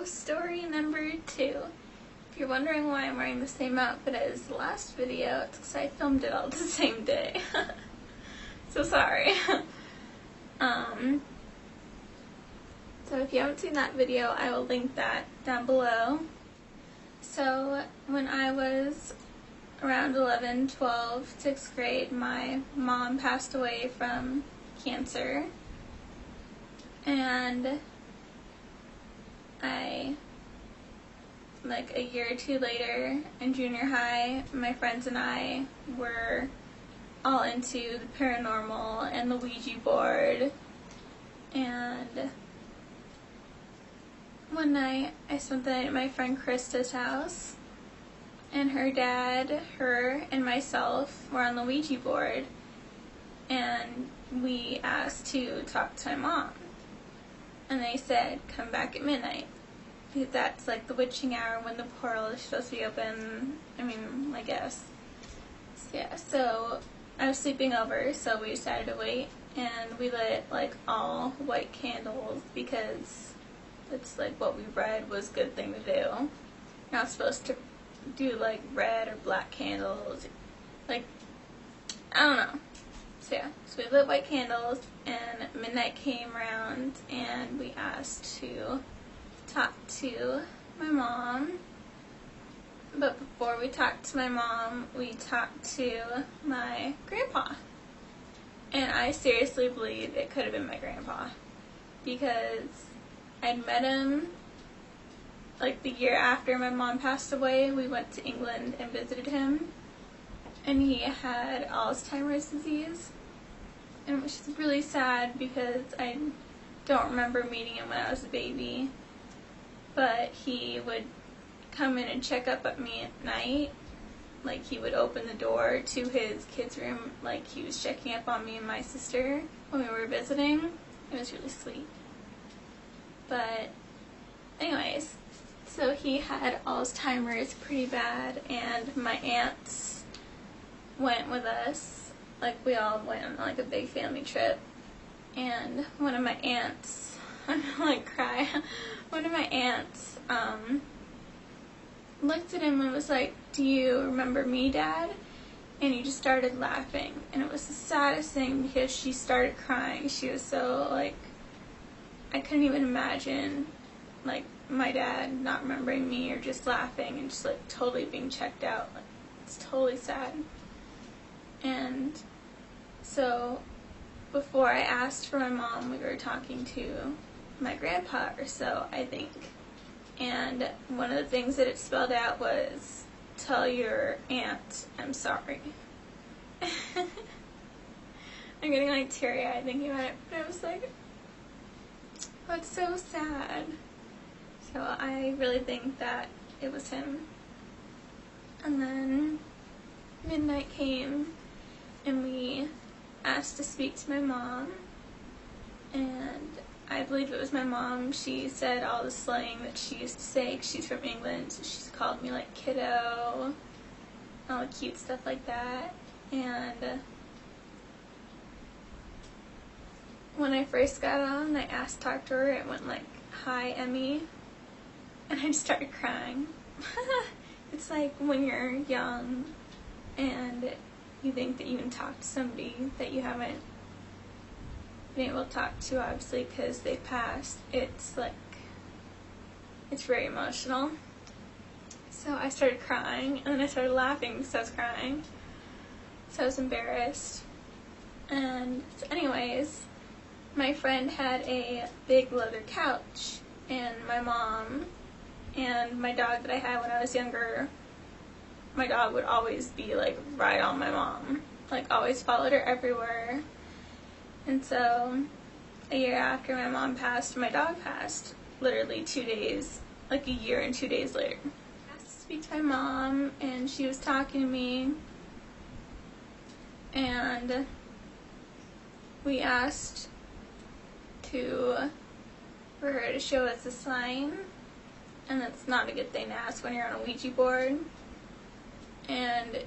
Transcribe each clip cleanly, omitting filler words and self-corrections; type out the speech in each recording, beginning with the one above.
ghost story number 2. If you're wondering why I'm wearing the same outfit as the last video, it's because I filmed it all the same day. So sorry. So if you haven't seen that video, I will link that down below. So when I was around 11, 12, 6th grade, my mom passed away from cancer. And like a year or two later in junior high, my friends and I were all into the paranormal and the Ouija board. And one night I spent the night at my friend Krista's house, and her dad, her, and myself were on the Ouija board, and we asked to talk to my mom. And they said, come back at midnight. Because that's like the witching hour when the portal is supposed to be open. I guess. So, yeah, so I was sleeping over, so we decided to wait. And we lit like all white candles because it's like what we read was a good thing to do. You're not supposed to do like red or black candles. Like, I don't know. So yeah, so we lit white candles, and midnight came around, and we asked to talk to my mom. But before we talked to my mom, we talked to my grandpa. And I seriously believe it could have been my grandpa, because I'd met him like the year after my mom passed away. We went to England and visited him, and he had Alzheimer's disease, and which is really sad because I don't remember meeting him when I was a baby. But he would come in and check up at me at night. Like, he would open the door to his kids' room, like he was checking up on me and my sister when we were visiting. It was really sweet. But anyways, so he had Alzheimer's pretty bad, and my aunts went with us. Like, we all went on like a big family trip. And one of my aunts, I'm gonna like cry. One of my aunts looked at him and was like, do you remember me, Dad? And he just started laughing. And it was the saddest thing because she started crying. She was so like, I couldn't even imagine like my dad not remembering me or just laughing and just like totally being checked out. Like, it's totally sad. And so before I asked for my mom, we were talking to my grandpa or so, I think. And one of the things that it spelled out was, tell your aunt I'm sorry. I'm getting like teary-eyed thinking about it, but I was like, that's so sad. So I really think that it was him. And then midnight came, and we asked to speak to my mom, and I believe it was my mom. She said all the slang that she used to say, 'cause she's from England, so she's called me like kiddo, all the cute stuff like that. And when I first got on, I asked to talk to her. It went like, hi, Emmy, and I just started crying. It's like when you're young and you think that you can talk to somebody that you haven't been able to talk to, obviously, because they passed. It's like, it's very emotional. So I started crying, and then I started laughing because I was crying. So I was embarrassed. And so anyways, my friend had a big leather couch, and my mom and my dog that I had when I was younger, my dog would always be like right on my mom, like always followed her everywhere. And so a year after my mom passed, my dog passed, literally 2 days, like a year and 2 days later. I asked to speak to my mom, and she was talking to me, and we asked for her to show us a sign, and that's not a good thing to ask when you're on a Ouija board. And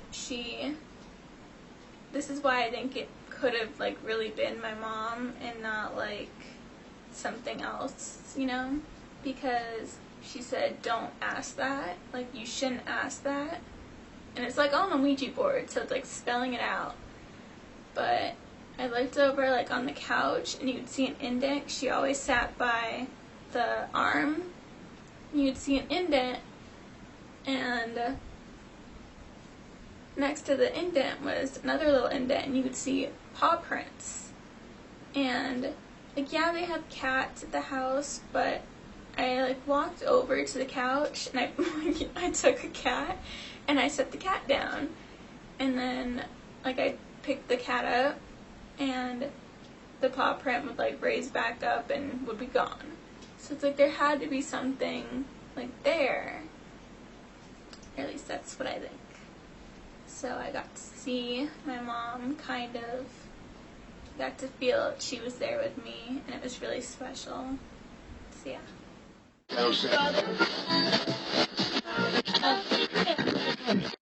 this is why I think it could have like really been my mom and not like something else, you know, because she said, don't ask that. Like, you shouldn't ask that. And it's like on the Ouija board, so it's like spelling it out. But I looked over like on the couch and you'd see an indent. She always sat by the arm. You'd see an indent, and next to the indent was another little indent, and you could see paw prints. And like, yeah, they have cats at the house, but I like walked over to the couch and I took a cat and I set the cat down, and then like I picked the cat up and the paw print would like raise back up and would be gone. So it's like there had to be something like there. Or at least that's what I think. So I got to see my mom, kind of got to feel she was there with me, and it was really special. So yeah.